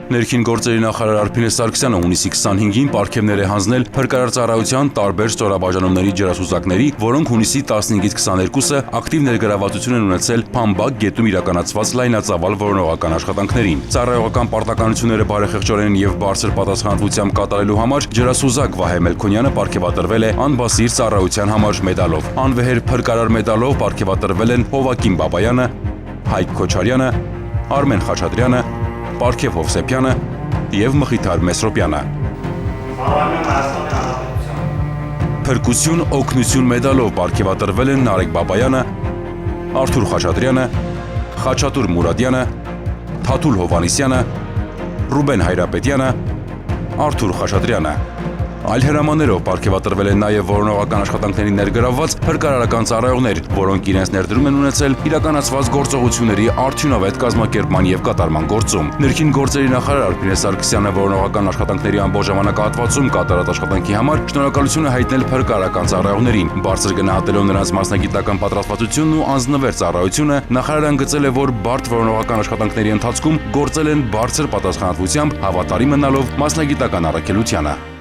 Ներքին գործերի նախարար Արփինե Սարգսյանը հունիսի 25-ին պարգևներ է հանձնել փրկարար ծառայության տարբեր ստորաբաժանումների ջրասուզակների, որոնք հունիսի 15-ից 22-ը ակտիվ ներգրավվածություն են ունեցել Փամբակ գետում իրականացված լայնածավալ որոնողական աշխատանքներին։ Ծառայողական պարտականությունները բարեխեղճորեն եւ բարձր պատասխանատվությամբ կատարելու համար ջրասուզակ Վահե Մելքոնյանը պարգևատրվել է անբասիր ծառայության համար մեդալով։ Անվեհեր փրկարար մեդալով պարգևատրվել են Հովակին Բաբայանը, Հայկ Քոչարյանը, Արմեն Խաչատրյանը, Պարքև Հովսեփյանը և Մխիթար Մեսրոպյանը։ Փրկություն օգնություն մեդալով պարգևատրվել են Նարեկ Բաբայանը, Արթուր Խաչատրյանը, Խաչատուր Մուրադյանը, Թաթուլ Հովհաննիսյանը, Ռուբեն Հայրապետյանը, Արթուր Խաչատրյանը։ Այլ հրամաններով պարգևատրվել են նաև որոնողական աշխատանքների ներգրավված փրկարարական ծառայողներ, որոնք իրենց ներդրում են ունեցել իրականացված գործողությունների արդյունավետ կազմակերպման և կատարման գործում։ Ներքին գործերի նախարար Արփինե Սարգսյանը որոնողական աշխատանքների ամբողջ ժամանակահատվածում կատարած աշխատանքի համար շնորհակալություն է հայտնել փրկարարական ծառայողներին։ Բարձր գնահատելով նրանց մասնագիտական պատրաստվածությունն ու անձնվեր ծառայությունը, նախարարը ընդգծել է, որ բարդ որոնողական աշխատանքների ընթացքում գործել են բարձր պատասխանատվությամբ, հավատարիմ մնալով մասնագիտական առաքելությանը։